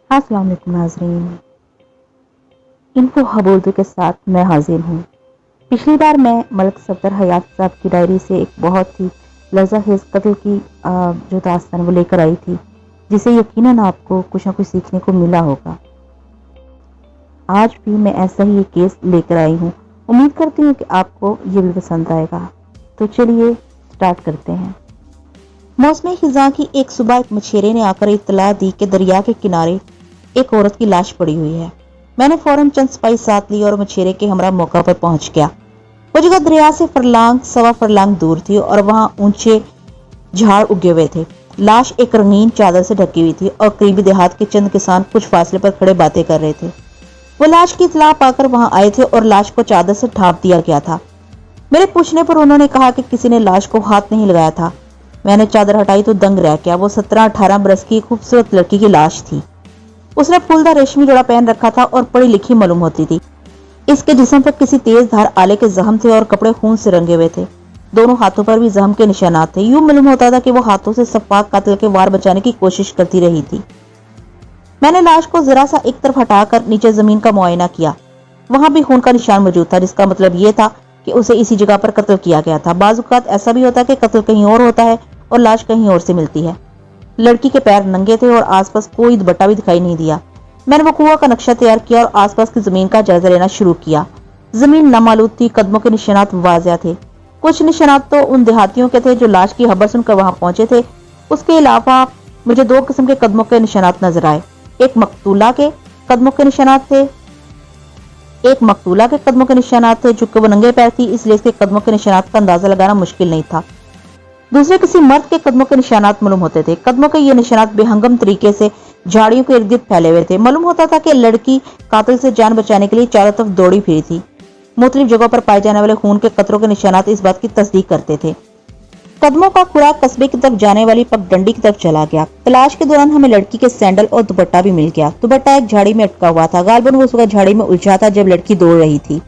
अस्सलाम वालेकुम नाज़रीन, इन्फो हबोल्दू के साथ मैं हाजिर हूँ। पिछली बार मैं मलिक सफदर हयात साहब की डायरी से एक बहुत ही लज़ाखेज़ कत्ल की जो दास्तान वो लेकर आई थी, जिसे यकीनन आपको कुछ न कुछ सीखने को मिला होगा। आज भी मैं ऐसा ही एक केस लेकर आई हूँ। उम्मीद करती हूँ कि आपको ये भी पसंद आएगा। तो चलिए स्टार्ट करते हैं। मौसमी खिज़ां की एक सुबह एक मछेरे ने आकर इत्तला दी कि दरिया के किनारे एक औरत की लाश पड़ी हुई है। मैंने फौरन चंद सिपाही साथ ली और मछेरे के हमरा मौका पर पहुंच गया। वो जगह दरिया से सवा फरलांग दूर थी और वहां ऊंचे झाड़ उगे हुए थे। लाश एक रंगीन चादर से ढकी हुई थी और करीबी देहात के चंद किसान कुछ फासले पर खड़े बातें कर रहे थे। वो लाश की इतला पाकर वहां आए थे और लाश को चादर से ढांप दिया गया था। मेरे पूछने पर उन्होंने कहा कि किसी ने लाश को हाथ नहीं लगाया था। मैंने चादर हटाई तो दंग रह गया। वो 17-18 बरस की खूबसूरत लड़की की लाश थी। उसने फूलदार रेशमी जोड़ा पहन रखा था और पढ़ी लिखी मालूम होती थी। इसके जिस्म पर किसी तेज धार आले के जख्म थे और कपड़े खून से रंगे हुए थे। दोनों हाथों पर भी जख्म के निशानात थे। यूं मालूम होता था कि वो हाथों से सफाक कातिल के वार बचाने की कोशिश करती रही थी। मैंने लाश को जरा सा एक तरफ हटाकर नीचे जमीन का मुआयना किया। वहां भी खून का निशान मौजूद था, जिसका मतलब ये था कि उसे इसी जगह पर कत्ल किया गया था। बाज़-औक़ात ऐसा भी होता है कि कत्ल कहीं और होता है और लाश कहीं और से मिलती है। लड़की के पैर नंगे थे और आसपास कोई दुपट्टा भी दिखाई नहीं दिया। मैंने वकूआ का नक्शा तैयार किया और आसपास की जमीन का जायजा लेना शुरू किया। जमीन नामालूद थी, कदमों के निशानात वाज़िया थे। कुछ निशानात तो उन देहातियों के थे जो लाश की खबर सुनकर वहां पहुंचे थे। उसके अलावा मुझे 2 किस्म के कदमों के निशानात नजर आए। एक मकतूला के कदमों के निशानात थे चूंकि वो नंगे पैर थी, इसलिए इसके कदमों के निशानात का अंदाजा लगाना मुश्किल नहीं था। दूसरे किसी मर्द के कदमों के निशानात मालूम होते थे। कदमों के ये निशानात बेहंगम तरीके से झाड़ियों के इर्द गिर्द फैले हुए थे। मालूम होता था कि लड़की कातिल से जान बचाने के लिए चारों तरफ दौड़ी फिरी थी। मुख्तलिफ जगहों पर पाए जाने वाले खून के कतरों के निशानात इस बात की तस्दीक करते थे। कदमों का खुराक कस्बे की तरफ जाने वाली पगडंडी की तरफ चला गया। तलाश के दौरान हमें लड़की के सैंडल और दुपट्टा भी मिल गया। दुपट्टा एक झाड़ी में अटका हुआ था। गालबन वो उस वक्त झाड़ी में उलझा था जब लड़की दौड़ रही थी।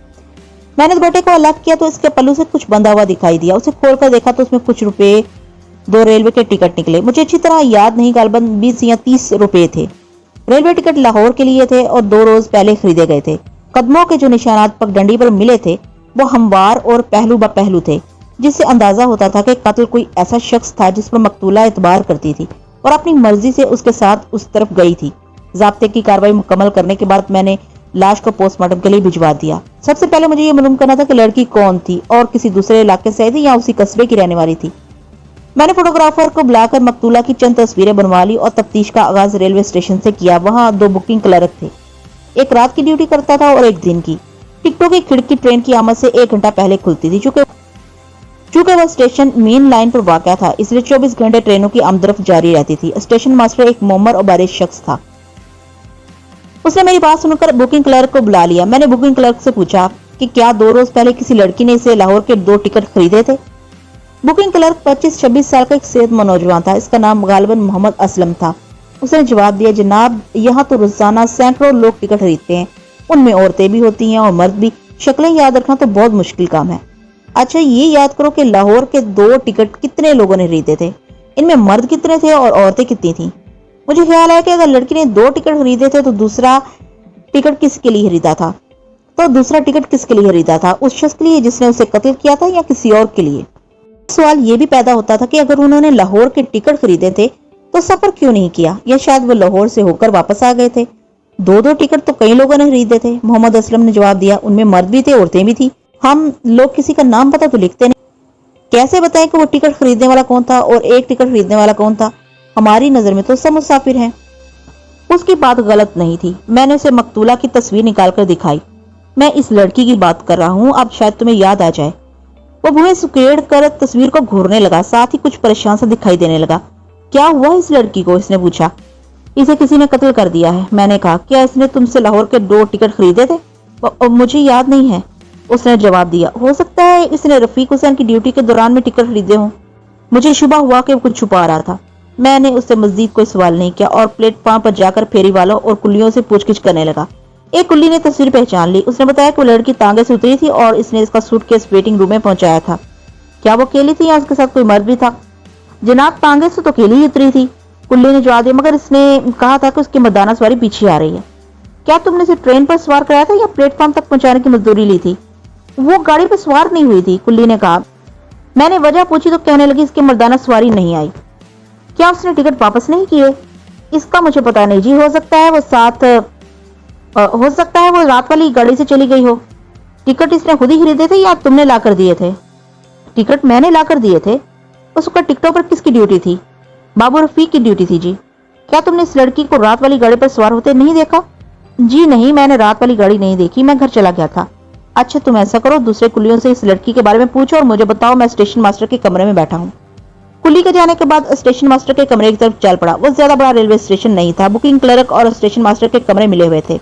मैंने दुपट्टे को अलग किया तो इसके पल्लू से कुछ बंधा हुआ दिखाई दिया। उसे खोलकर देखा तो उसमें कुछ रुपए, 2 रेलवे के टिकट निकले। मुझे अच्छी तरह याद नहीं, गालबन 20 या 30 रुपए थे। रेलवे टिकट लाहौर के लिए थे और 2 रोज पहले खरीदे गए थे। कदमों के जो निशानात पगडंडी पर मिले थे वो हमवार और पहलू ब पहलू थे, जिससे अंदाजा होता था कि कातिल कोई ऐसा शख्स था जिस पर मकतूला एतबार करती थी और अपनी मर्जी से उसके साथ उस तरफ गई थी। ज़ाब्ते की कार्रवाई मुकम्मल करने के बाद मैंने लाश को पोस्टमार्टम के लिए भिजवा दिया। सबसे पहले मुझे ये मालूम करना था कि लड़की कौन थी और किसी दूसरे इलाके से आई थी या उसी कस्बे की रहने वाली थी। मैंने फोटोग्राफर को बुलाकर मकतूला की चंद तस्वीरें बनवा ली और तफ्तीश का आगाज रेलवे स्टेशन से किया। वहां 2 बुकिंग क्लर्क थे, एक रात की ड्यूटी करता था और एक दिन की। टिकटों की खिड़की ट्रेन की आमद से 1 घंटा पहले खुलती थी। चूंकि वह स्टेशन मेन लाइन पर वाक़या था, इसलिए 24 घंटे ट्रेनों की आमदरफ्त जारी रहती थी। स्टेशन मास्टर एक मोमर और बारिश शख्स था। उसने मेरी बात सुनकर बुकिंग क्लर्क को बुला लिया। मैंने बुकिंग क्लर्क से पूछा कि क्या 2 रोज पहले किसी लड़की ने इसे लाहौर के 2 टिकट खरीदे थे। बुकिंग क्लर्क 25-26 साल का एक सेहतमंद नौजवान था। इसका नाम गालिबन मोहम्मद असलम था। उसने जवाब दिया, जनाब, यहाँ तो रोजाना सैकड़ों लोग टिकट खरीदते हैं। उनमें औरतें भी होती हैं और मर्द भी। शक्लें याद रखना तो बहुत मुश्किल काम है। अच्छा, ये याद करो कि लाहौर के 2 टिकट कितने लोगों ने खरीदे थे, इनमें मर्द कितने थे और औरतें कितनी थी। मुझे ख्याल है कि अगर लड़की ने 2 टिकट खरीदे थे तो दूसरा टिकट किसके लिए खरीदा था? उस शख्स के लिए जिसने उसे कत्ल किया था या किसी और के लिए? सवाल ये भी पैदा होता था कि अगर उन्होंने लाहौर के टिकट खरीदे थे तो सफर क्यों नहीं किया, या शायद वो लाहौर से होकर वापस आ गए थे। 2-2 टिकट तो कई लोगों ने खरीदे थे। मोहम्मद असलम ने जवाब दिया, उनमें मर्द भी थे, औरतें भी थी। हम लोग किसी का नाम पता तो लिखते नहीं, कैसे बताएं कि वो टिकट खरीदने वाला कौन था और एक टिकट खरीदने वाला कौन था? हमारी नजर में तो सब मुसाफिर हैं। उसकी बात गलत नहीं थी। मैंने उसे मकतूला की तस्वीर निकालकर दिखाई। मैं इस लड़की की बात कर रहा हूँ, अब शायद तुम्हें याद आ जाए। वो भुएं सुकेड़ कर तस्वीर को घूरने लगा, साथ ही कुछ परेशान सा दिखाई देने लगा। क्या हुआ इस लड़की को? इसने पूछा। इसे किसी ने कत्ल कर दिया है, मैंने कहा। क्या इसने तुमसे लाहौर के 2 टिकट खरीदे थे? मुझे याद नहीं है, उसने जवाब दिया। हो सकता है इसने रफीक हुसैन की ड्यूटी के दौरान में टिकट खरीदे हों। मुझे शुबा हुआ कि वो कुछ छुपा रहा था। मैंने उससे मजीद कोई सवाल नहीं किया और प्लेटफॉर्म पर जाकर फेरी वालों और कुल्लियों से पूछगिछ करने लगा। एक कुल्ली ने तस्वीर पहचान ली। उसने बताया कि वो लड़की तांगे से उतरी थी और इसने इसका सूटकेस वेटिंग रूम में पहुंचाया था। क्या वो अकेली थी या उसके साथ कोई मर्द भी था? जनाब, तांगे से तो अकेली ही उतरी थी। कुल्ली ने जवाब दिया, मगर इसने कहा था कि उसकी मर्दाना सवारी पीछे आ रही है। क्या तुमने इसे ट्रेन पर सवार कराया था या प्लेटफॉर्म तक पहुंचाने की मजदूरी ली थी? वो गाड़ी पर सवार नहीं हुई थी, कुल्ली ने कहा। मैंने वजह पूछी तो कहने लगी इसकी मर्दाना सवारी नहीं आई। क्या उसने टिकट वापस नहीं किए? इसका मुझे पता नहीं जी, हो सकता है वो रात वाली गाड़ी से चली गई हो। टिकट इसने खुद ही खरीदे थे या तुमने लाकर दिए थे? टिकट मैंने लाकर दिए थे। उसका टिकटों पर किसकी ड्यूटी थी? बाबू रफीक की ड्यूटी थी जी। क्या तुमने इस लड़की को रात वाली गाड़ी पर सवार होते नहीं देखा? जी नहीं, मैंने रात वाली गाड़ी नहीं देखी, मैं घर चला गया था। अच्छा तुम ऐसा करो, दूसरे कुलियों से इस लड़की के बारे में पूछो और मुझे बताओ, मैं स्टेशन मास्टर के कमरे में बैठा हूँ। कुली के जाने के बाद स्टेशन मास्टर के कमरे की तरफ चल पड़ा। वो ज्यादा बड़ा रेलवे स्टेशन नहीं था। बुकिंग क्लर्क और स्टेशन मास्टर के कमरे मिले हुए थे।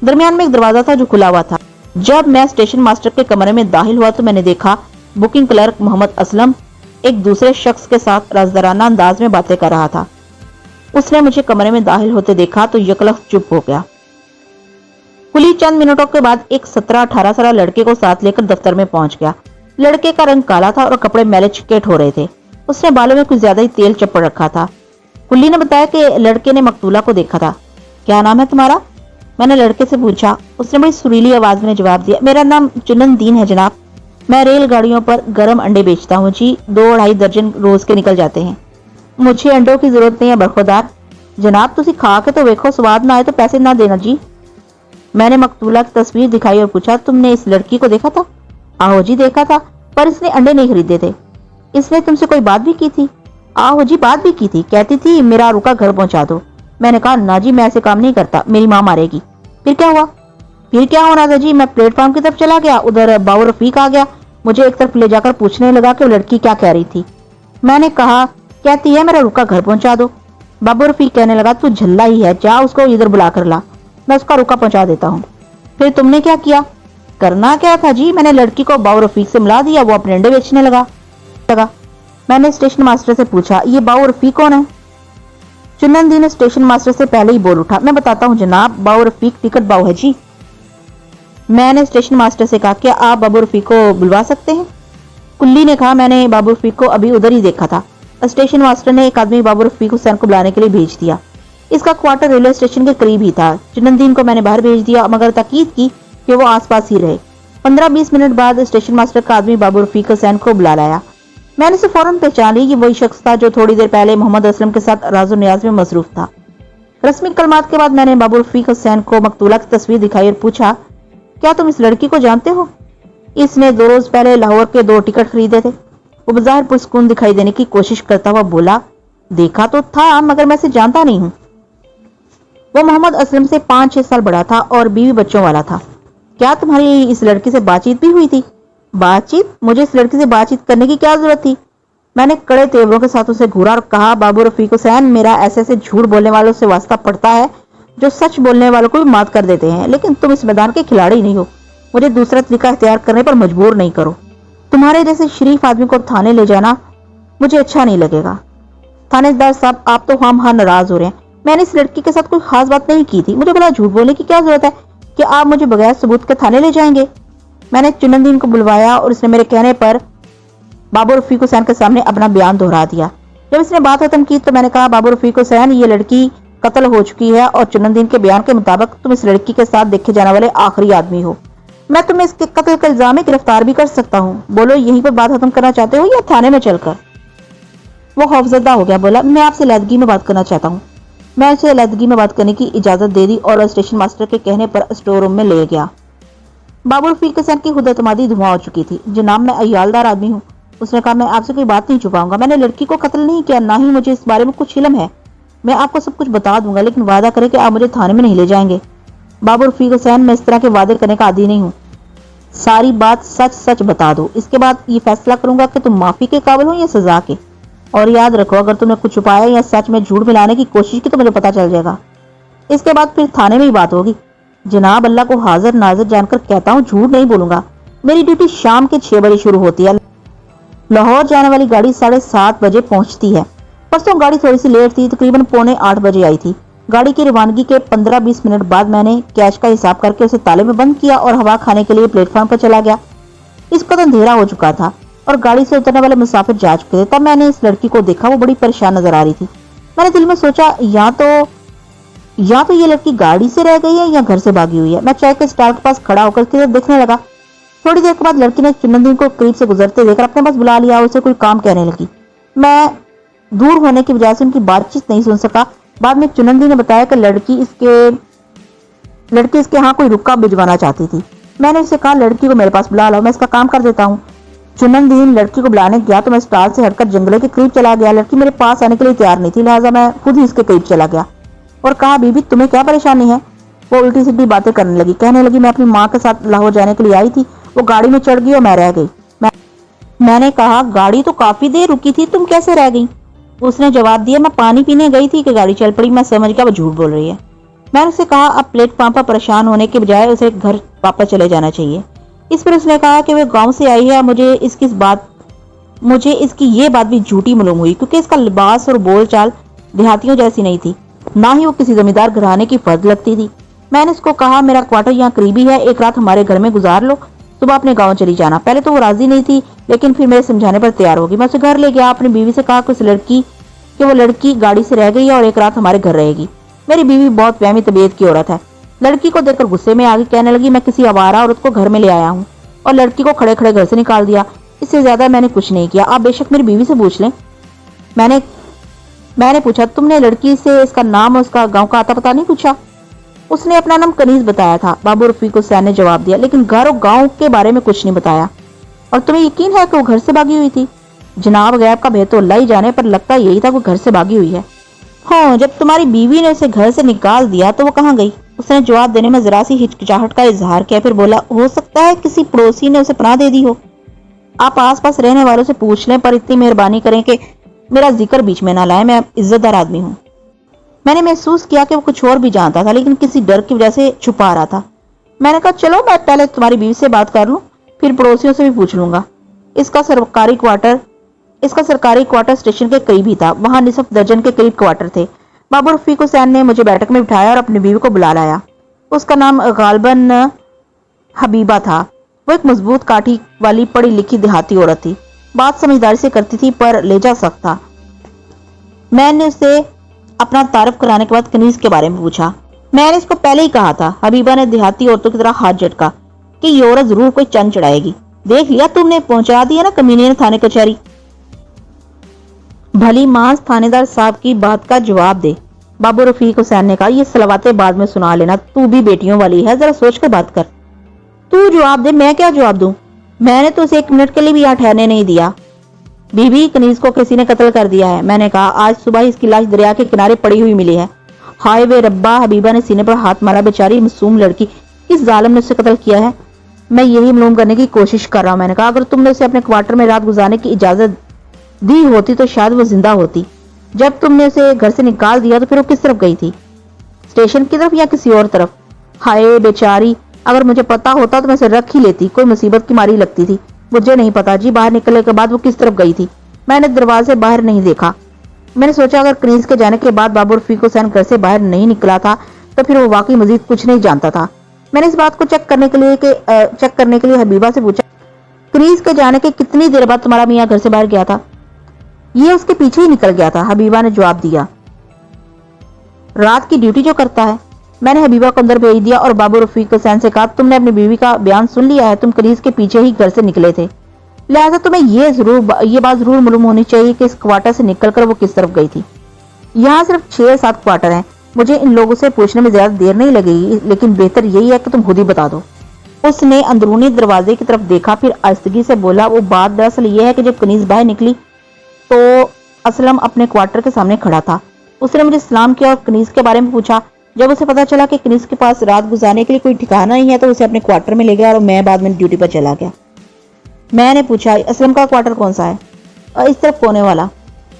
दरमियान में एक दरवाजा था जो खुला हुआ था। जब मैं स्टेशन मास्टर के कमरे में दाखिल हुआ तो मैंने देखा बुकिंग क्लर्क मोहम्मद असलम एक दूसरे शख्स के साथ राजदाराना अंदाज में बातें कर रहा था। उसने मुझे कमरे में दाखिल होते देखा तो यकलख चुप हो गया। कुली चंद मिनटों के बाद एक 17-18 साल लड़के को साथ लेकर दफ्तर में पहुंच गया। लड़के का रंग काला था और कपड़े मैले चिकेट हो रहे थे। उसने बालों में कुछ ज्यादा ही तेल चप्पड़ रखा था। कुली ने बताया कि लड़के ने मकतूला को देखा था। क्या नाम है तुम्हारा? मैंने लड़के से पूछा। उसने बड़ी सुरीली आवाज में जवाब दिया, मेरा नाम चुनंदीन है जनाब। मैं रेलगाड़ियों पर गर्म अंडे बेचता हूँ जी, 2-2.5 दर्जन रोज के निकल जाते हैं। मुझे अंडों की जरूरत नहीं है बरखुरदार। जनाब तुसी खा के तो देखो, स्वाद ना आए तो पैसे ना देना जी। मैंने मकतूला की तस्वीर दिखाई और पूछा, तुमने इस लड़की को देखा था? आहो जी देखा था, पर इसने अंडे नहीं खरीदे थे। इसने तुमसे कोई बात भी की थी? आहो जी बात भी की थी, कहती थी मेरा रुका घर पहुंचा दो। मैंने कहा ना जी, मैं ऐसे काम नहीं करता, मेरी माँ मारेगी। फिर क्या हुआ? फिर क्या होना था जी, मैं प्लेटफॉर्म की तरफ चला गया, उधर बाबू रफीक आ गया, मुझे एक तरफ ले जाकर पूछने लगा कि वो लड़की क्या कह रही थी। मैंने कहा कहती है मेरा रुका घर पहुंचा दो। बाबू रफीक कहने लगा तू झल्ला ही है, जा उसको इधर बुला कर ला, मैं उसका रुका पहुंचा देता हूँ। फिर तुमने क्या किया? करना क्या था जी, मैंने लड़की को बाबू रफीक से मिला दिया, वो अपने अंडे बेचने लगा। मैंने स्टेशन मास्टर से पूछा, ये बाबू रफीक कौन है? चुनंदी ने स्टेशन मास्टर से पहले ही बोल उठा, मैं बताता हूँ जनाब, बाबू रफीक टिकट बाबू है जी। मैंने स्टेशन मास्टर से कहा, क्या आप बाबू रफीक को बुलवा सकते हैं? कुल्ली ने कहा, मैंने बाबू रफीक को अभी उधर ही देखा था। स्टेशन मास्टर ने एक आदमी बाबू रफीक हुसैन को बुलाने के लिए भेज दिया। इसका क्वार्टर रेलवे स्टेशन के करीब ही था। चुनंदीन को मैंने बाहर भेज दिया, मगर ताकीद की कि वो आसपास ही रहे। 15-20 मिनट बाद स्टेशन मास्टर का आदमी बाबू रफीक हुसैन को बुला लाया। मैंने उसे फौरन पहचान ली कि वही शख्स था जो थोड़ी देर पहले मोहम्मद असलम के साथ राजो न्याज में मसरूफ था। रस्मी कलमात के बाद मैंने बाबू रफीक हुसैन को मकतूला की तस्वीर दिखाई और पूछा, क्या तुम इस लड़की को जानते हो? इसने 2 रोज पहले लाहौर के 2 टिकट खरीदे थे। वो बज़ाहिर पुरसुकून दिखाई देने की कोशिश करता हुआ बोला, देखा तो था मगर मैं इसे जानता नहीं हूँ। वो मोहम्मद असलम से 5-6 साल बड़ा था और बीवी बच्चों वाला था। क्या तुम्हारी इस लड़की से बातचीत भी हुई थी? बातचीत? मुझे इस लड़की से बातचीत करने की क्या जरूरत थी? मैंने कड़े तेवरों के साथ उसे घूरा और कहा, बाबू रफीक हुसैन, मेरा ऐसे झूठ बोलने वालों से वास्ता पड़ता है जो सच बोलने वालों को भी मात कर देते हैं, लेकिन तुम इस मैदान के खिलाड़ी नहीं हो। मुझे दूसरा तरीका इख्तियार करने पर मजबूर नहीं करो। तुम्हारे जैसे शरीफ आदमी को थाने ले जाना मुझे अच्छा नहीं लगेगा। थानेदार साहब, आप तो हम नाराज हो रहे हैं। मैंने इस लड़की के साथ कोई खास बात नहीं की थी, मुझे भला झूठ बोलने की क्या जरूरत है कि आप मुझे बगैर सबूत के थाने ले जाएंगे? मैंने चुनंदीन को बुलवाया और उसने मेरे कहने पर बाबू रफीक हुसैन के सामने अपना बयान दोहरा दिया। जब इसने बात खत्म की तो मैंने कहा, बाबू रफीक हुसैन, ये लड़की कत्ल हो चुकी है और चुनंदीन के बयान के मुताबिक तुम इस लड़की के साथ देखे जाने वाले आखिरी आदमी हो। मैं तुम्हें इसके कत्ल के इल्जाम में गिरफ्तार भी कर सकता हूँ। बोलो, यहीं पर बात खत्म करना चाहते हो या थाने में चलकर? वो खौफजदा हो गया, बोला, मैं आपसे अलहदगी में बात करना चाहता हूँ। मैं उसे अलहदगी में बात करने की इजाजत दे दी और स्टेशन मास्टर के कहने पर स्टोर रूम में ले गया। बाबू रफीक हुसैन की खुद एतमादी धुआं हो चुकी थी। जनाब, मैं अयालदार आदमी हूँ। उसने कहा, मैं आपसे कोई बात नहीं छुपाऊंगा। मैंने लड़की को कत्ल नहीं किया, ना ही मुझे इस बारे में कुछ इल्म है। मैं आपको सब कुछ बता दूंगा, लेकिन वादा करें कि आप मुझे थाने में नहीं ले जाएंगे। बाबू रफीक हुसैन, मैं इस तरह के वादे करने का आदी नहीं हूँ। सारी बात सच सच बता दो, इसके बाद ये फैसला करूंगा कि तुम माफी के काबिल हो या सजा के। और याद रखो, अगर तुमने कुछ छुपाया या सच में झूठ मिलाने की कोशिश की तो मुझे पता चल जाएगा। इसके बाद फिर थाने में ही बात होगी। जनाब, अल्लाह को हाजिर नाजिर जानकर कहता हूँ, झूठ नहीं बोलूंगा। मेरी ड्यूटी शाम के 6 बजे शुरू होती है। लाहौर जाने वाली गाड़ी 7:30 बजे पहुंचती है। परसों गाड़ी थोड़ी सी लेट थी, तकरीबन 7:45 बजे आई थी। गाड़ी की रवानगी के 15-20 मिनट बाद मैंने कैश का हिसाब करके उसे ताले में बंद किया और हवा खाने के लिए प्लेटफॉर्म पर चला गया। इस कदर अंधेरा हो चुका था और गाड़ी से उतरने वाले मुसाफिर जा चुके थे। तब मैंने इस लड़की को देखा, वो बड़ी परेशान नजर आ रही थी। मैंने दिल में सोचा या तो ये लड़की गाड़ी से रह गई है या घर से भागी हुई है। मैं चाय के स्टॉल के पास खड़ा होकर उसकी तरफ देखने लगा। थोड़ी देर के बाद लड़की ने चुनंदीन को करीब से गुजरते देखकर अपने पास बुला लिया और उसे कोई काम कहने लगी। मैं दूर होने की वजह से उनकी बातचीत नहीं सुन सका। बाद में चुनंदी ने बताया कि लड़की इसके यहाँ कोई रुक्का भिजवाना चाहती थी। मैंने उससे कहा लड़की को मेरे पास बुला लो, मैं इसका काम कर देता हूँ। चुनंदीन लड़की को बुलाने गया तो मैं स्टॉल से हटकर जंगले के करीब चला गया। लड़की मेरे पास आने के लिए तैयार नहीं थी, लिहाजा मैं खुद ही इसके करीब चला गया और कहा बीबी तुम्हें क्या परेशानी है। वो उल्टी सीधी बातें करने लगी, कहने लगी मैं अपनी माँ के साथ लाहौर जाने के लिए आई थी, वो गाड़ी में चढ़ गई और मैं रह गई। मैंने कहा गाड़ी तो काफी देर रुकी थी, तुम कैसे रह गई। उसने जवाब दिया मैं पानी पीने गई थी कि गाड़ी चल पड़ी। मैं समझ गया वो झूठ बोल रही है। मैंने उससे कहा अब प्लेटफॉर्म पर परेशान होने के बजाय उसे घर वापस चले जाना चाहिए। इस पर उसने कहा कि वो गांव से आई है। मुझे इसकी ये बात भी झूठी मालूम हुई क्योंकि इसका लिबास और बोलचाल देहातियों जैसी नहीं थी, ना ही वो किसी जमींदार घराने की फर्द लगती थी। मैंने उसको कहा मेरा क्वार्टर यहाँ करीबी है, एक रात हमारे घर में गुजार लो, सुबह अपने गाँव चली जाना। पहले तो वो राजी नहीं थी, लेकिन फिर मेरे समझाने पर तैयार होगी। मैं उसे घर ले गया। अपनी बीवी से कहा कि वो लड़की गाड़ी से रह गई है और एक रात हमारे घर रहेगी। मेरी बीवी बहुत वहमी तबीयत की औरत है। लड़की को देखकर गुस्से में आ गई, कहने लगी मैं किसी आवारा औरत को घर में ले आया हूँ और लड़की को खड़े खड़े घर से निकाल दिया। इससे ज्यादा मैंने कुछ नहीं किया, आप बेशक मेरी बीवी से पूछ लें। मैंने पूछा तुमने लड़की से इसका नाम और उसका गांव का आता पता नहीं पूछा। उसने अपना नाम कनीज बताया था। बाबू रफीक हुसैन ने जवाब दिया, लेकिन घर और गांव के बारे में कुछ नहीं बताया। और तुम्हें यकीन है कि वो घर से भागी हुई थी। जनाब गैब का भेद तो अल्लाह ही जाने, पर लगता यही था वो घर से भागी हुई है। हाँ, जब तुम्हारी बीवी ने उसे घर से निकाल दिया तो वो कहाँ गई। उसने जवाब देने में जरा सी हिचकिचाहट का इजहार किया, फिर बोला हो सकता है किसी पड़ोसी ने उसे पनाह दे दी हो। आप आस पास रहने वालों से पूछ लें, पर इतनी मेहरबानी करें कि मेरा जिक्र बीच में ना लाए, मैं इज्जतदार आदमी हूँ। मैंने महसूस किया कि वो कुछ और भी जानता था, लेकिन किसी डर की वजह से छुपा रहा था। मैंने कहा चलो मैं पहले तुम्हारी बीवी से बात कर लूं, फिर पड़ोसियों से भी पूछ लूंगा। इसका सरकारी क्वार्टर स्टेशन के करीब ही था। वहां निसफ दर्जन के करीब क्वार्टर थे। बाबू रफीक हुसैन ने मुझे बैठक में बिठाया और अपनी बीवी को बुला लाया। उसका नाम गालबन हबीबा था। वो एक मजबूत काठी वाली पढ़ी लिखी देहाती औरत थी। बात समझदारी से करती थी, पर लेजा सख्त था। मैंने उसे अपना तारफ कराने के बाद कनीज के बारे में पूछा। मैंने इसको पहले ही कहा था। हबीबा ने देहाती औरतों की तरह हाथ झटका कि ये औरत जरूर कोई चंद चढ़ाएगी। देख लिया तुमने, पहुंचा दिया ना कमीने ने थाने कचहरी। भली मांस थानेदार साहब की बात का जवाब दे। बाबू रफीक हुसैन ने कहा ये सलवातें बाद में सुना लेना, तू भी बेटियों वाली है, जरा सोच कर बात कर। तू जवाब दे, मैं क्या जवाब दूं। मैंने तो उसे 1 मिनट के लिए भी यहाँ ठहरने नहीं दिया। बीबी कनीज को किसी ने कत्ल कर दिया है। मैंने कहा आज सुबह इसकी लाश दरिया के किनारे पड़ी हुई मिली है। हाय वे रब्बा। हबीबा ने सीने पर हाथ मारा। बेचारी मासूम लड़की, किस जालिम ने उसे कत्ल किया है। मैं यही मालूम करने की कोशिश कर रहा हूँ। मैंने कहा अगर तुमने उसे अपने क्वार्टर में रात गुजारने की इजाजत दी होती तो शायद वो जिंदा होती। जब तुमने उसे घर से निकाल दिया तो फिर वो किस तरफ गई थी, स्टेशन की तरफ या किसी और तरफ। हाय बेचारी, अगर मुझे पता होता तो मैं उसे रख ही लेती, कोई मुसीबत की मारी लगती थी। मुझे नहीं पता जी बाहर निकलने के बाद वो किस तरफ गई थी। मैंने दरवाजे बाहर नहीं देखा। मैंने सोचा अगर कनीज के जाने के बाद बाबू रफीक हुसैन घर से बाहर नहीं निकला था तो फिर वो वाकई मजीद कुछ नहीं जानता था। मैंने इस बात को चेक करने के लिए हबीबा से पूछा कनीज के जाने के कितनी देर बाद तुम्हारा मियाँ घर से बाहर गया था। ये उसके पीछे ही निकल गया था। हबीबा ने जवाब दिया, रात की ड्यूटी जो करता है। मैंने हबीबा को अंदर भेज दिया और बाबू रफीक हुसैन से कहा तुमने अपनी बीवी का बयान सुन लिया है, तुम कनीज के पीछे ही घर से निकले थे, लिहाजा तुम्हें ये बात जरूर मालूम होनी चाहिए कि इस क्वार्टर से निकलकर वो किस तरफ गई थी। यहाँ सिर्फ 6-7 क्वार्टर हैं। मुझे इन लोगों से पूछने में ज्यादा देर नहीं लगेगी, लेकिन बेहतर यही है कि तुम खुद ही बता दो। उसने अंदरूनी दरवाजे की तरफ देखा, फिर आहिस्तगी से बोला वो बात दरअसल ये है कि जब कनीज बाहर निकली तो असलम अपने क्वार्टर के सामने खड़ा था। उसने मुझे सलाम किया और कनीज के बारे में पूछा। जब उसे पता चला कि कनीज के पास रात गुजारने के लिए कोई ठिकाना नहीं है तो उसे अपने क्वार्टर में ले गया और मैं बाद में ड्यूटी पर चला गया। मैंने पूछा असलम का क्वार्टर कौन सा है। और इस तरफ कोने वाला।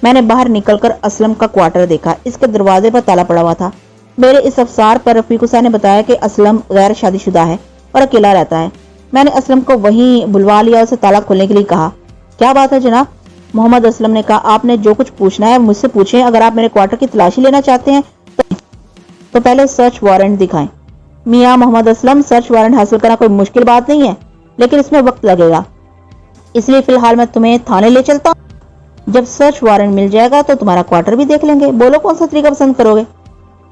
मैंने बाहर निकलकर असलम का क्वार्टर देखा। इसके दरवाजे पर ताला पड़ा हुआ था। मेरे इस अफसार पर रफीक हुसैन ने बताया कि असलम गैर शादीशुदा है और अकेला रहता है। मैंने असलम को वहीं बुलवा लिया और उसे ताला खोलने के लिए कहा। क्या बात है जनाब। मोहम्मद असलम ने कहा आपने जो कुछ पूछना है मुझसे पूछें। अगर आप मेरे क्वार्टर की तलाशी लेना चाहते हैं तो पहले सर्च वारंट दिखाएं। मियां मोहम्मद असलम, सर्च वारंट हासिल करना कोई मुश्किल बात नहीं है, लेकिन इसमें वक्त लगेगा, इसलिए फिलहाल मैं तुम्हें थाने ले चलता हूं। जब सर्च वारंट मिल जाएगा तो तुम्हारा क्वार्टर भी देख लेंगे। बोलो कौन सा तरीका पसंद करोगे?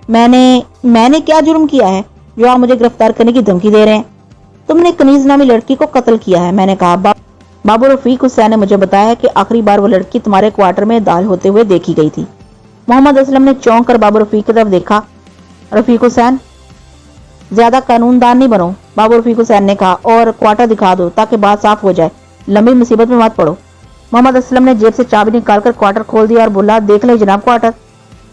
मैंने क्या जुर्म किया है जो आप मुझे गिरफ्तार करने की धमकी दे रहे हैं? तुमने कनीज नामी लड़की को कत्ल किया है। मैंने कहा बाबू रफीक हुसैन ने मुझे बताया कि आखिरी बार वो लड़की तुम्हारे क्वार्टर में दाल होते हुए देखी गई थी। मोहम्मद असलम ने चौंक कर बाबू रफीक की तरफ देखा। रफीक हुसैन, ज्यादा कानूनदान नहीं बनो, बाबू रफीक हुसैन ने कहा, और क्वार्टर दिखा दो ताकि बात साफ हो जाए, लंबी मुसीबत में मत पड़ो। मोहम्मद असलम ने जेब से चाबी निकालकर क्वार्टर खोल दिया और बोला, देख ले जनाब क्वार्टर।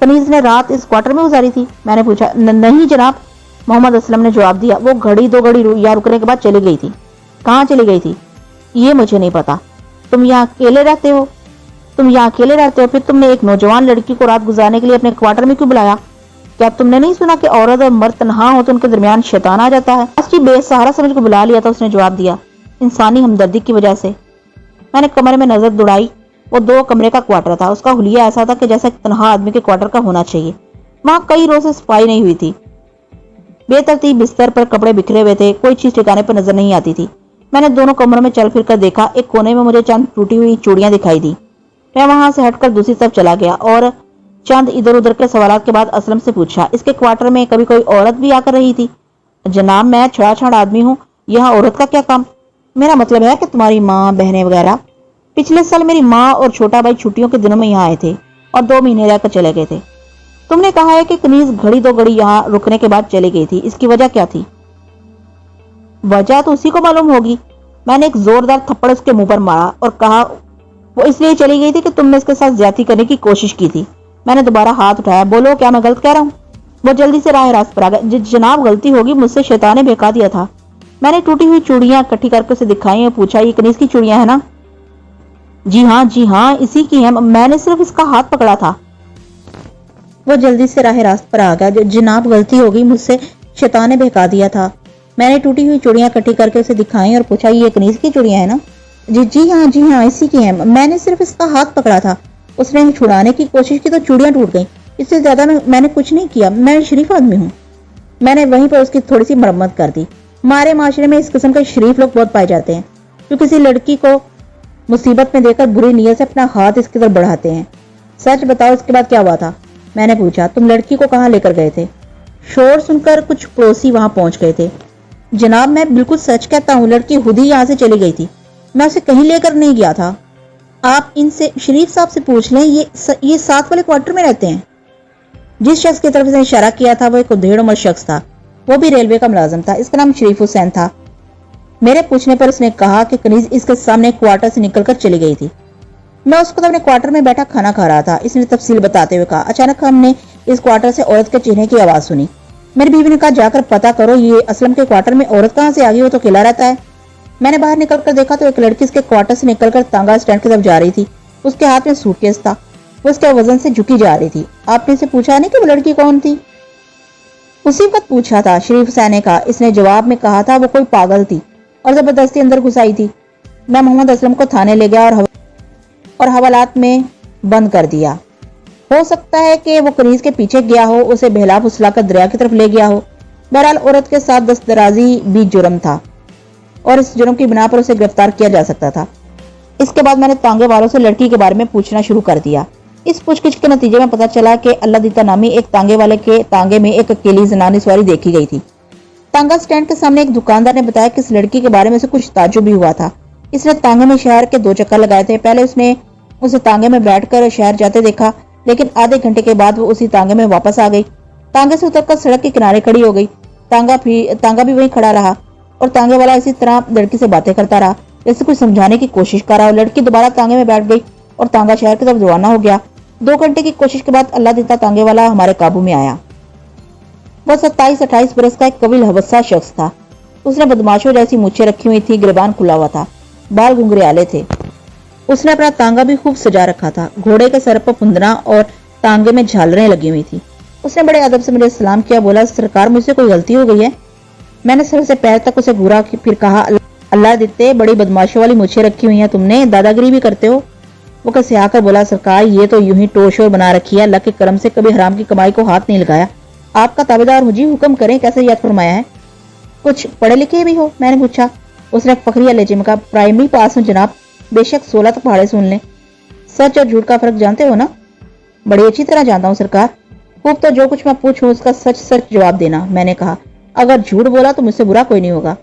कनीज ने रात इस क्वार्टर में गुजारी थी? मैंने पूछा। नहीं जनाब, मोहम्मद असलम ने जवाब दिया। वो घड़ी दो घड़ी या रुकने के बाद चली गई थी। कहाँ चली गई थी ये मुझे नहीं पता। तुम यहाँ अकेले रहते हो? फिर तुमने एक नौजवान लड़की को रात गुजारने के लिए अपने क्वार्टर में क्यों बुलाया? क्या तुमने नहीं सुना कि औरत और मर्द तन्हा हो तो उनके दरमियान शैतान आ जाता है? उसकी बेसहारा समझ को बुला लिया था। उसने जवाब दिया, इंसानी हमदर्दी की वजह से। मैंने कमरे में नजर दौड़ाई। वो 2 कमरे का क्वार्टर था। उसका हुलिया ऐसा था कि जैसा तन्हा आदमी के क्वार्टर का होना चाहिए। वहां कई रोज से सफाई नहीं हुई थी। बेतरतीब बिस्तर पर कपड़े बिखरे हुए थे। कोई चीज ठिकाने पर नजर नहीं आती थी। मैंने दोनों कमरों में चल फिर कर देखा। एक कोने में मुझे चंद टूटी हुई चूड़ियां दिखाई दी। मैं वहां से हटकर दूसरी तरफ चला गया और चंद इधर उधर के सवालात के बाद असलम से पूछा, इसके क्वार्टर में कभी कोई औरत भी आकर रही थी? जनाब, मैं छड़ाछड़ आदमी हूँ, यहाँ औरत का क्या काम? मेरा मतलब है कि तुम्हारी माँ, बहनें वगैरह। पिछले साल मेरी माँ और छोटा भाई छुट्टियों के दिनों में यहाँ आए थे और 2 महीने रहकर चले गए थे। तुमने कहा है कि कनीज घड़ी 2 घड़ी यहाँ रुकने के बाद चली गई थी। इसकी वजह क्या थी? वजह तो उसी को मालूम होगी। मैंने एक जोरदार थप्पड़ उसके मुंह पर मारा और कहा, वो इसलिए चली गई थी कि तुमने इसके साथ ज्यादती करने की कोशिश की थी। मैंने दोबारा हाथ उठाया। बोलो, क्या मैं गलत कह रहा हूँ? वो जल्दी से राह रास्त पर आ गया। जनाब, गलती होगी, मुझसे शैतान ने बहका दिया था। मैंने टूटी हुई चूड़ियां इकट्ठी करके उसे दिखाई और पूछा, ये कनीज की चूड़ियां है ना? जी हाँ, इसी की है। मैंने सिर्फ इसका हाथ पकड़ा था। वो जल्दी से राह रास्त पर आ गया। जनाब, गलती होगी, मुझसे शैतान ने बहका दिया था। मैंने टूटी हुई चूड़ियां इकट्ठी करके उसे दिखाई और पूछा, ये कनीज की चूड़ियां है ना? जी हाँ, इसी की है। मैंने सिर्फ इसका हाथ पकड़ा था। उसने छुड़ाने की कोशिश की तो चूड़ियां टूट गईं। इससे ज्यादा मैंने कुछ नहीं किया। मैं शरीफ आदमी हूँ। मैंने वहीं पर उसकी थोड़ी सी मरम्मत कर दी। हमारे माशरे में इस किस्म के शरीफ लोग बहुत पाए जाते हैं जो किसी लड़की को मुसीबत में देकर बुरी नीयत से अपना हाथ इसकी तरफ बढ़ाते हैं। सच बताओ, इसके बाद क्या हुआ था? मैंने पूछा। तुम लड़की को कहाँ लेकर गए थे? शोर सुनकर कुछ पड़ोसी वहां पहुंच गए थे। जनाब, मैं बिल्कुल सच कहता हूँ, लड़की खुद ही यहाँ से चली गई थी। मैं उसे कहीं लेकर नहीं गया था। आप इनसे, शरीफ साहब से पूछ लें, ये 7 वाले क्वार्टर में रहते हैं। जिस शख्स की तरफ से इशारा किया था वो एक उधेड़ उम्र शख्स था। वो भी रेलवे का मुलाजिम था। इसका नाम शरीफ हुसैन था। मेरे पूछने पर उसने कहा कि कनीज इसके सामने क्वार्टर से निकलकर चली गई थी। मैं उस वक्त अपने क्वार्टर में बैठा खाना खा रहा था। इसने तफसील बताते हुए कहा। अचानक हमने इस क्वार्टर से औरत के चेहरे की आवाज सुनी। मेरी बीवी ने कहा, जाकर पता करो ये असलम के क्वार्टर में औरत कहाँ से आ गई, वो तो अकेला रहता है। मैंने बाहर निकलकर देखा तो एक लड़की इसके क्वार्टर से निकलकर तांगा स्टैंड की तरफ जा रही थी। उसके हाथ में सूटकेस था। वो उसके वजन से झुकी जा रही थी। आपने इसे पूछा नहीं कि वो लड़की कौन थी? उसी वक्त पूछा था, शरीफ हुसैन ने कहा। इसने जवाब में कहा था वो कोई पागल थी और जबरदस्ती अंदर घुसाई थी। मैं मोहम्मद असलम को थाने ले गया और हवालात में बंद कर दिया। हो सकता है कि वो कनीज के पीछे गया हो, उसे बहला फुसला कर दरिया की तरफ ले गया हो। बहरहाल औरत के साथ दस्तराजी भी जुर्म था और इस जुर्म की बिना पर उसे गिरफ्तार किया जा सकता था। इसके बाद मैंने तांगे वालों से लड़की के बारे में पूछना शुरू कर दिया। इस पूछगिछ के नतीजे में पता चला कि अल्लाह दीता नामी एक तांगे वाले के तांगे में एक अकेली जनानी सवारी देखी गई थी। तांगा स्टैंड के सामने एक दुकानदार ने बताया कि इस लड़की के बारे में से कुछ ताज्जुब भी हुआ था। इसने तांगे में शहर के 2 चक्कर लगाए थे। पहले उसने उसे तांगे में बैठकर शहर जाते देखा, लेकिन आधे घंटे के बाद वो उसी तांगे में वापस आ गई। तांगे से उतरकर सड़क के किनारे खड़ी हो गई। तांगा भी वहीं खड़ा रहा और तांगे वाला इसी तरह लड़की से बातें करता रहा, जैसे कुछ समझाने की कोशिश कर रहा हो। लड़की दोबारा तांगे में बैठ गई और तांगा शहर की तरफ रवाना हो गया। 2 घंटे की कोशिश के बाद अल्लाह देता तांगे वाला हमारे काबू में आया। वह 27-28 बरस का एक कविल हवसा शख्स था। उसने बदमाशों जैसी मूछें रखी हुई थी, गिरबान खुला हुआ था, बाल घुंघराले थे। उसने अपना तांगा भी खूब सजा रखा था। घोड़े के सर पर फुंदना और तांगे में झालरें लगी हुई थी। उसने बड़े अदब से मुझे सलाम किया। बोला, सरकार, मुझसे कोई गलती हो गई है? मैंने सर से पैर तक उसे घूरा, फिर कहा, अल्लाह देते, बड़ी बदमाशों वाली मूछें रखी हुई हैं तुमने, दादागिरी भी करते हो। वो कैसे आकर बोला, सरकार, ये तो यूं ही टोशोर बना रखी है, अल्लाह के करम से कभी हराम की कमाई को हाथ नहीं लगाया। आपका ताबेदार हूँ जी, हुक्म करें, कैसे याद फरमाया है? कुछ पढ़े लिखे भी हो? मैंने पूछा। उसने फखरिया लहजे में कहा, प्राइमरी पास हूँ जनाब, बेशक 16 तक पढ़े सुन लें। सच और झूठ का फर्क जानते हो ना? बड़ी अच्छी तरह जानता हूँ सरकार। खूब, तो जो कुछ मैं पूछूं उसका सच सच जवाब देना, मैंने कहा। अगर झूठ बोला तो मुझसे बुरा कोई नहीं होगा।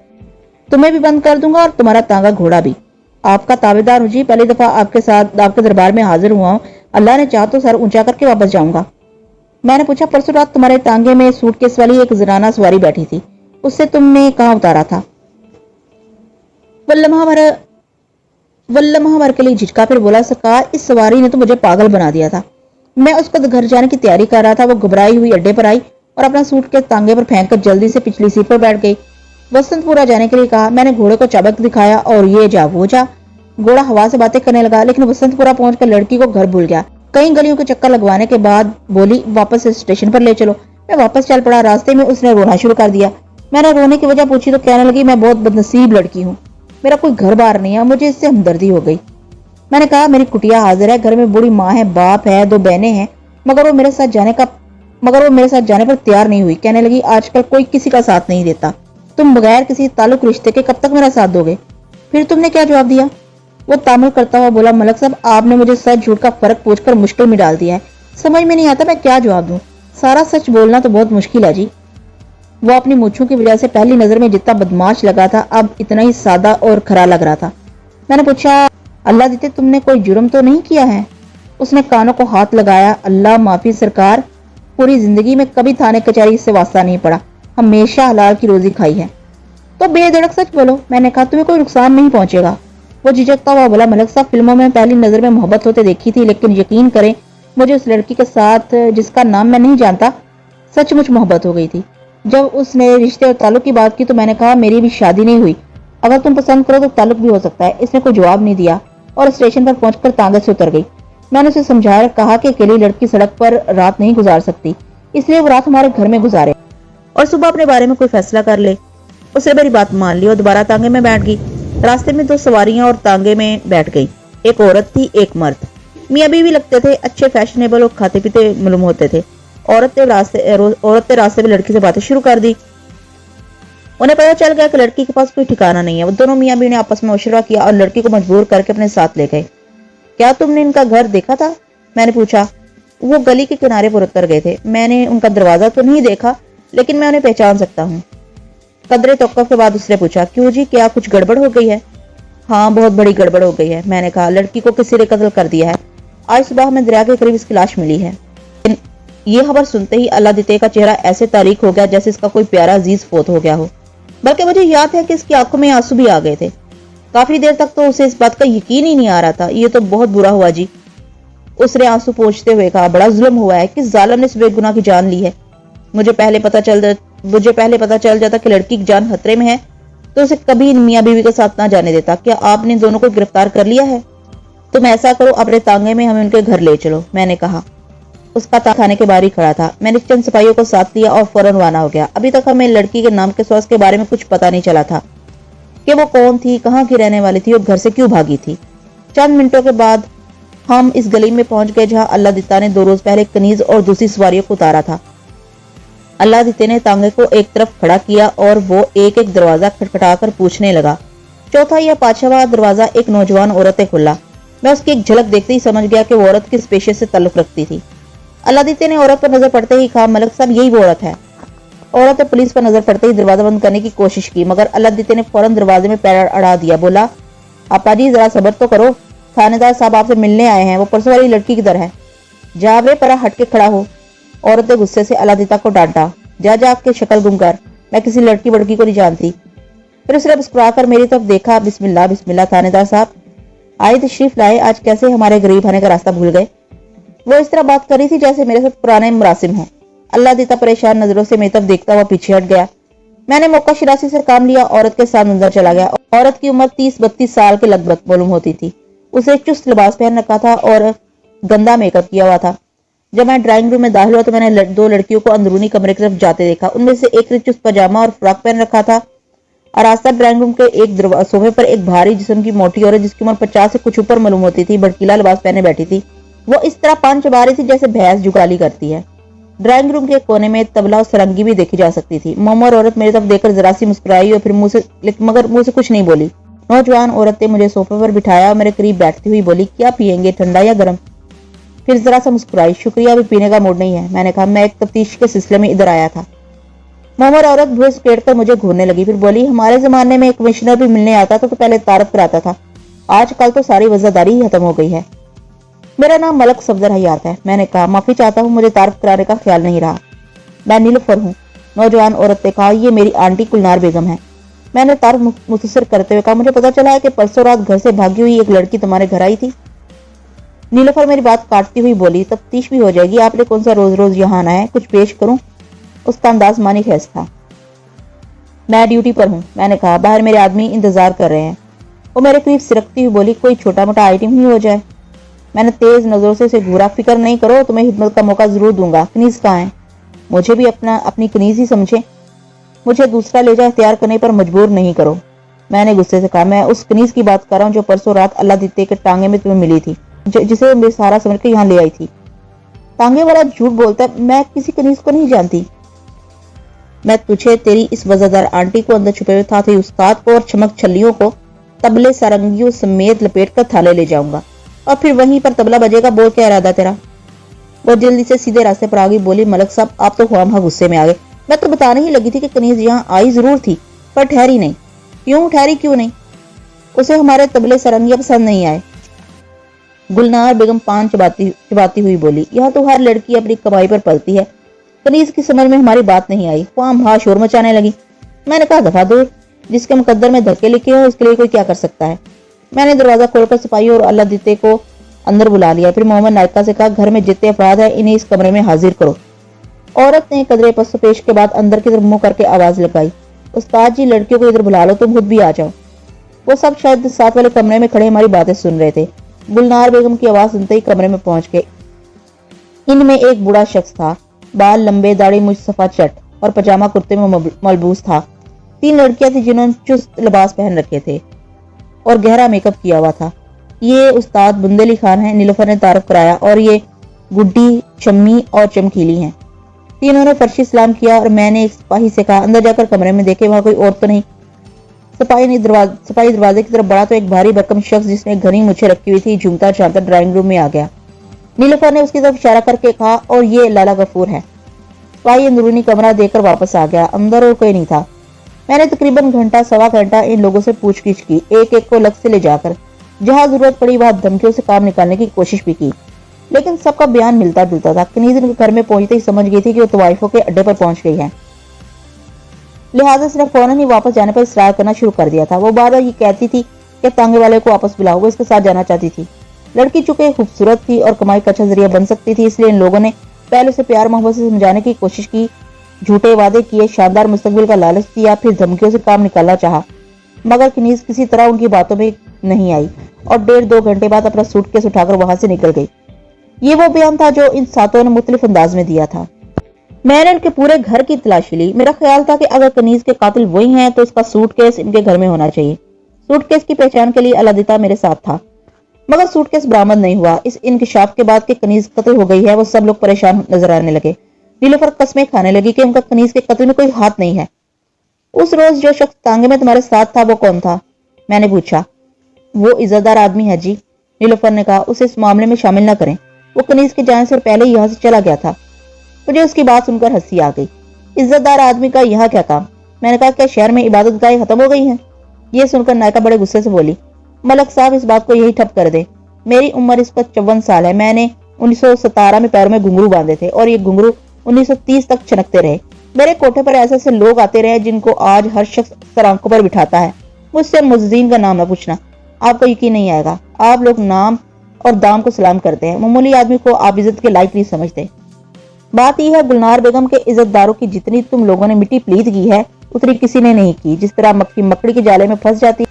तुम्हें भी बंद कर दूंगा और तुम्हारा तांगा घोड़ा भी। आपका ताबेदार हूँ जी, पहली दफा आपके साथ आपके दरबार में हाजिर हुआ हूँ। अल्लाह ने चाहा तो सर ऊंचा करके वापस जाऊंगा। मैंने पूछा, परसों रात तुम्हारे तांगे में सूटकेस वाली एक जनाना सवारी बैठी थी, उससे तुमने कहाँ उतारा था? वल्लम्हा भर के लिए झिझका, फिर बोला, सरकार इस सवारी ने तो मुझे पागल बना दिया था। मैं उसका घर जाने की तैयारी कर रहा था, वो घबराई हुई अड्डे पर आई और अपना सूटकेस तांगे पर फेंक कर जल्दी से पिछली सीट पर बैठ गई। वसंतपुरा जाने के लिए कहा। मैंने घोड़े को चाबक दिखाया और ये जा वो जा। घोड़ा हवा से बातें करने लगा, लेकिन वसंतपुरा पहुंचकर लड़की को घर भूल गया। कई गलियों के चक्कर लगवाने के बाद बोली, वापस स्टेशन पर ले चलो। मैं वापस चल पड़ा। रास्ते में उसने रोना शुरू कर दिया। मैंने रोने की वजह पूछी तो कहने लगी, मैं बहुत बदनसीब लड़की हूँ, मेरा कोई घर बार नहीं है। मुझे इससे हमदर्दी हो गई। मैंने कहा, मेरी कुटिया हाजिर है, घर में बूढ़ी माँ है, बाप है, 2 बहनें हैं, मगर वो मेरे साथ जाने पर तैयार नहीं हुई। कहने लगी, आजकल कोई किसी का साथ नहीं देता, तुम बगैर किसी ताल्लुक रिश्ते के कब तक मेरा साथ दोगे? फिर तुमने क्या जवाब दिया? वो तामुल करता हुआ बोला, मलक साहब आपने मुझे सच झूठ का फर्क पूछकर मुश्किल में डाल दिया है। समझ में नहीं आता मैं क्या जवाब दूं। सारा सच बोलना तो बहुत मुश्किल है जी। वो अपनी मूंछों की वजह से पहली नजर में जितना बदमाश लगा था, अब इतना ही सादा और खरा लग रहा था। मैंने पूछा, अल्लाह देते तुमने कोई जुर्म तो नहीं किया है? उसने कानों को हाथ लगाया। अल्लाह माफी सरकार, पूरी जिंदगी में कभी थाने कचहरी से वास्ता नहीं पड़ा, हमेशा हलाल की रोजी खाई है। तो बेधड़क सच बोलो, मैंने कहा, तुम्हें कोई नुकसान नहीं पहुंचेगा। वो झिझकता हुआ बोला, मलक साहब फिल्मों में पहली नजर में मोहब्बत होते देखी थी, लेकिन यकीन करें मुझे उस लड़की के साथ जिसका नाम मैं नहीं जानता सचमुच मोहब्बत हो गई थी। जब उसने रिश्ते और ताल्लुक की बात की तो मैंने कहा, मेरी भी शादी नहीं हुई, अगर तुम पसंद करो तो ताल्लुक भी हो सकता है। इसने कोई जवाब नहीं दिया और स्टेशन पर पहुंचकर तांगे से उतर गई। मैंने उसे समझाया, कहा कि अकेली लड़की सड़क पर रात नहीं गुजार सकती, इसलिए वो रात हमारे घर में गुजारे और सुबह अपने बारे में कोई फैसला कर ले। उसने मेरी बात मान ली और दोबारा तांगे में बैठ गई। रास्ते में 2 सवारियां और तांगे में बैठ गई। एक औरत थी, एक मर्द। मियां बीवी लगते थे, अच्छे फैशनेबल और खाते पीते मालूम होते थे। औरत ने रास्ते में लड़की से बातें शुरू कर दी। उन्हें पता चल गया कि लड़की के पास कोई ठिकाना नहीं है। वो दोनों मियां बीवी ने आपस में मशवरा किया और लड़की को मजबूर करके अपने साथ ले गए। क्या तुमने इनका घर देखा था? मैंने पूछा। वो गली के किनारे पर उतर गए थे। मैंने उनका दरवाजा तो नहीं देखा, लेकिन मैं उन्हें पहचान सकता हूँ। कदरे तौक़ुफ़ के बाद उसने पूछा, क्यों जी, क्या कुछ गड़बड़ हो गई है? हाँ, बहुत बड़ी गड़बड़ हो गई है। मैंने कहा, लड़की को किसी ने कत्ल कर दिया है। आज सुबह हमें दरिया के करीब इसकी लाश मिली है। ये खबर सुनते ही अल्लाह दिते का चेहरा ऐसे तारीक हो गया जैसे इसका कोई प्यारा अजीज फोत हो गया हो। बल्कि मुझे याद है कि इसकी आंखों में आंसू भी आ गए थे। काफी देर तक तो उसे इस बात का यकीन ही नहीं आ रहा था। ये तो बहुत बुरा हुआ जी, उसने आंसू पोंछते हुए कहा। बड़ा जुल्म हुआ है, किस जालिम ने इस बेगुनाह की जान ली है। मुझे पहले पता चल जाता कि लड़की की जान खतरे में है तो उसे कभी इन मियां बीवी के साथ ना जाने देता। क्या आपने दोनों को गिरफ्तार कर लिया है? तुम ऐसा करो, अपने तांगे में हमें उनके घर ले चलो, मैंने कहा। उसका थाने के बाहर ही खड़ा था। मैंने चंद सिपाहियों को साथ लिया और फौरन रवाना हो गया। अभी तक हमें लड़की के नाम के स्वास्थ्य के बारे में कुछ पता नहीं चला था कि वो कौन थी, कहाँ की रहने वाली थी और घर से क्यों भागी थी। चंद मिनटों के बाद हम इस गली में पहुंच गए जहां अल्लाह दित्ता ने 2 रोज पहले कनीज और दूसरी सवारियों को उतारा था। अल्लाह दित्ते ने तांगे को एक तरफ खड़ा किया और वो एक एक दरवाजा खटखटाकर पूछने लगा। चौथा या 5वां दरवाजा एक नौजवान औरत ने खोला। मैं उसकी एक झलक देखते ही समझ गया कि वो औरत किस पेशे से ताल्लुक रखती थी। अल्लाह दित्ते ने औरत पर नजर पड़ते ही कहा, मलक साहब यही वो औरत है। औरत ने पुलिस पर नजर पड़ते ही दरवाजा बंद करने की कोशिश की, मगर अल्लाह दित्ते ने फौरन दरवाजे में पैर अड़ा दिया। बोला, आपा जी जरा सब्र तो करो, थानेदार साहब आपसे मिलने आए हैं, वो परसों वाली लड़की किधर है? जा वे परा हट के खड़ा हो। औरत ने गुस्से से अल्लाह दित्ता को डांटा। जा के शक्ल गुम कर, मैं किसी लड़की बड़की को नहीं जानती। फिर उसने मुस्कुरा कर मेरी तरफ देखा। बिस्मिल्लाह बिस्मिल्लाह, थानेदार साहब आए तशरीफ लाए, आज कैसे हमारे गरीब होने का रास्ता भूल गए? वो इस तरह बात करी थी जैसे मेरे साथ पुराने मुरासिम हो। अल्लाह दित्ता परेशान नजरों से मेरी तरफ देखता हुआ पीछे हट गया। मैंने मौका शिरासी से काम लिया, औरत के साथ अंदर चला गया। औरत की उम्र 30-32 साल के लगभग मालूम होती थी। उसे चुस्त लिबास पहन रखा था और गंदा मेकअप किया हुआ था। जब मैं ड्राइंग रूम में दाखिल हुआ तो मैंने 2 लड़कियों को अंदरूनी कमरे की तरफ जाते देखा। उनमें से एक ने चुस्त पजामा और फ्रॉक पहन रखा था। आरास्ता ड्राइंग रूम के एक सोफे पर एक भारी जिस्म की मोटी औरत जिसकी उम्र 50 से कुछ ऊपर मालूम होती थी, भड़कीला लिबास पहने बैठी थी। वो इस तरह पान चबा रही थी जैसे भैंस जुगाली करती है। ड्राइंग रूम के कोने में तबला और सरंगी भी देखी जा सकती थी। मोमो और औरत मेरी तरफ देखकर जरा सी मुस्कुराई और फिर मगर मुंह से कुछ नहीं बोली। नौजवान औरत ने मुझे सोफे पर बिठाया और मेरे करीब बैठती हुई बोली, क्या पियेंगे, ठंडा या गर्म? फिर जरा सा मुस्कुराई। शुक्रिया, अभी पीने का मूड नहीं है। मैंने कहा, मैं एक तफ्तीश के सिलसिले में इधर आया था। मोहम्मद औरत भुआ पेट कर मुझे घूरने लगी। फिर बोली, हमारे जमाने में एक कमिश्नर भी मिलने आता था तो पहले तारफ कराता था, आजकल तो सारी वजहदारी ही खत्म हो गई है। मेरा नाम मलक सफदर हयात है। मैंने कहा, माफी चाहता हूँ, मुझे तारफ कराने का ख्याल नहीं रहा। मैं नीलुफर हूँ। नौजवान औरत ने कहा, ये मेरी आंटी गुलनार बेगम है। मैंने तारफ मुख्तसर करते हुए कहा, मुझे पता चला है कि परसों रात घर से भागी हुई एक लड़की तुम्हारे घर आई थी। नीलुफर मेरी बात काटती हुई बोली, तफ्तीश भी हो जाएगी, आपने कौन सा रोज रोज यहाँ आना है, कुछ पेश करूं? उसका अंदाज मानी खैस था। मैं ड्यूटी पर हूँ। मैंने कहा, बाहर मेरे आदमी इंतजार कर रहे हैं। वो मेरे करीब सिरकती हुई बोली, कोई छोटा मोटा आइटम ही हो जाए। मैंने तेज नजरों से उसे घूरा। फिक्र नहीं करो, तुम्हें हिदमत का मौका जरूर दूंगा। कनीज कहाँ है? मुझे भी अपनी कनीज ही समझे, मुझे दूसरा लेजा इख्तियार करने पर मजबूर नहीं करो। मैंने गुस्से से कहा, मैं उस कनीज की बात कर रहा हूँ जो परसों रात अल्लाह दित्ते के टांगे में तुम्हें मिली थी, जिसे बेसहारा समझ के यहाँ ले आई थी। टांगे वाला झूठ बोलता है, मैं किसी कनीज को नहीं जानती। मैं तुझे, तेरी इस वजहदार आंटी को, अंदर छुपे हुए साथी उस्ताद को और चमक छल्लियों को तबले सारंगियों समेत लपेट कर थाने ले जाऊंगा और फिर वहीं पर तबला बजेगा। बोल, क्या इरादा तेरा? वो जल्दी से सीधे रास्ते पर आ गई। बोली, मलक साहब, आप तो ख्वामखा गुस्से में आ गए। मैं तो बताने ही लगी थी कि कनीज यहाँ आई जरूर थी पर ठहरी नहीं। क्यों ठहरी? क्यों नहीं? उसे हमारे तबले सारंगियां पसंद नहीं आए। गुलनार बेगम पान चबाती हुई बोली, यहाँ तो हर लड़की अपनी कमाई पर पलती है। कनीज की समझ में हमारी बात नहीं आई। ख्वामखा शोर मचाने लगी। मैंने कहा, दफा दो, जिसके मुकद्दर में धक्के लिखे हो उसके लिए कोई क्या कर सकता है। मैंने दरवाजा खोलकर सिपाही और अल्लाह दिते को अंदर बुला लिया। फिर मोहम्मद नायका से कहा, घर में जितने अफराद है इन्हें इस कमरे में हाजिर करो। औरत ने कदरे पसपेश के बाद अंदर की तरफ मुंह करके आवाज लगाई, उस्ताद जी, लड़कियों को इधर बुला लो, तुम खुद भी आ जाओ। वो सब शायद साथ वाले कमरे में खड़े हमारी बातें सुन रहे थे। गुलनार बेगम की आवाज सुनते ही कमरे में पहुंच गए। इनमें एक बूढ़ा शख्स था, बाल लंबे, दाढ़ी मुझ सफा चट और पजामा कुर्ते में मलबूस था। 3 लड़कियां थी जिन्होंने चुस्त लिबास पहन रखे थे और गहरा मेकअप किया हुआ था। ये उस्ताद बुंदेली खान है, नीलुफर ने तारफ कराया, और ये गुड्डी, शम्मी और चमकीली हैं। तीनों ने फर्शी सलाम किया और मैंने एक सिपाही से कहा, अंदर जाकर कमरे में देखे वहां कोई और तो नहीं। सिपाही दरवाजे की तरफ बढ़ा तो एक भारी भरकम शख्स जिसने घनी मुझे रखी हुई थी झूमता झामता ड्राइंग रूम में आ गया। नीलुफर ने उसकी तरफ इशारा करके कहा, और ये लाला गफूर है। सिपाही अंदरूनी कमरा देकर वापस आ गया। अंदर और कोई नहीं था। मैंने तकरीबन घंटा सवा घंटा इन लोगों से पूछगिछ की, एक एक को अलग से ले जाकर। जहां जरूरत पड़ी वहां धमकियों से काम निकालने की कोशिश भी की, लेकिन सबका बयान मिलता जुलता था। कनीज के घर में पहुंचते ही समझ गई थी कि वो तवाइफों के अड्डे पर पहुंच गई है, लिहाजा उसने फौरन ही वापस जाने पर इसरार करना शुरू कर दिया था। वो बार बार ये कहती थी कि तांगे वाले को वापस बुलाओ, वो इसके साथ जाना चाहती थी। लड़की चूंकि खूबसूरत थी और कमाई का अच्छा जरिया बन सकती थी, इसलिए इन लोगों ने पहले से प्यार मोहब्बत से समझाने की कोशिश की, झूठे वादे किए, शानदार मुस्तकबिल का लालच दिया, फिर धमकियों से काम निकालना चाहा, मगर कनीज किसी तरह उनकी बातों में नहीं आई और 1.5-2 घंटे बाद अपना सूटकेस उठाकर वहां से निकल गई। ये वो बयान था जो इन सातों ने मुख्तलिफ अंदाज में दिया था। मैंने इनके पूरे घर की तलाशी ली। मेरा ख्याल था कि अगर कनीज के कातिल वही हैं तो उसका सूटकेस इनके घर में होना चाहिए। सूटकेस की पहचान के लिए अलादिता मेरे साथ था, मगर सूटकेस बरामद नहीं हुआ। इस इंकशाफ के बाद कि कनीज कत्ल हो गई है, वो सब लोग परेशान नजर आने लगे। नीलुफर कस्में खाने लगी कि उनका कनीज के कत्ल में कोई हाथ नहीं है। उस रोज जो शख्स तांगे में तुम्हारे साथ था वो कौन था? मैंने पूछा। वो इज्जतदार आदमी है जी, नीलुफर ने कहा। उसे इस मामले में शामिल न करें, वो कनीज के जाने से पहले ही यहाँ से चला गया था। मुझे उसकी बात सुनकर हंसी आ गई। इज्जतदार आदमी का यहाँ क्या काम? मैंने कहा, क्या शहर में इबादत गाहें खत्म हो गई हैं? ये सुनकर नायका बड़े गुस्से से बोली, मलक साहब, इस बात को यही ठप कर दे। मेरी उम्र इस वक्त 54 साल है। मैंने 1917 में पैरों में घुंघरू बांधे थे और ये घुंघरू 1930 तक छनकते रहे। मेरे कोठे पर ऐसे ऐसे लोग आते रहे जिनको आज हर शख्स सरांकों पर बिठाता है। मुझसे मुज्जिन का नाम न पूछना, आपको यकीन नहीं आएगा। आप लोग नाम और दाम को सलाम करते हैं, मामूली आदमी को आप इज्जत के लायक नहीं समझते। बात यह है, गुलनार बेगम के इज्जतदारों की जितनी तुम लोगों ने मिट्टी प्लीत की है उतनी किसी ने नहीं की। जिस तरह मक्खी मकड़ी के जाले में फंस जाती है,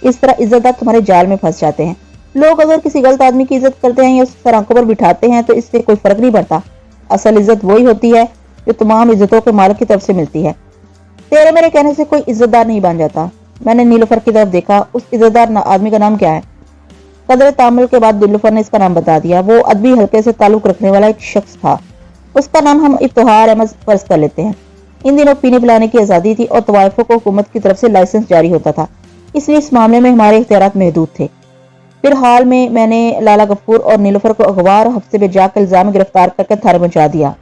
इस तरह इज्जतदार तुम्हारे जाल में फंस जाते हैं। लोग अगर किसी गलत आदमी की इज्जत करते हैं या उसकी सरांकों पर बिठाते हैं तो इससे कोई फर्क नहीं पड़ता। असल इज्जत वही होती है जो तमाम इज्जतों के मालिक की तरफ से मिलती है। तेरे मेरे कहने से कोई इज्जतदार नहीं बन जाता। मैंने नीलुफर की तरफ देखा। उस इज्जतदार आदमी का नाम क्या है? कदर तामुल के बाद नीलुफर ने इसका नाम बता दिया। वो अदबी हल्के से ताल्लुक रखने वाला एक शख्स था। उसका नाम हम इफ्तिखार अहमद फर्ज कर लेते हैं। इन दिनों पीने पिलाने की आजादी थी और तवाइफों को हुकूमत की तरफ से लाइसेंस जारी होता था। اس لیے اس معاملے میں ہمارے اختیارات محدود تھے۔ پھر حال میں نے لالا غفور اور نیلوفر کو اغوا اور حبسے میں جا کر الزام گرفتار کر کے تھانے پہنچا دیا۔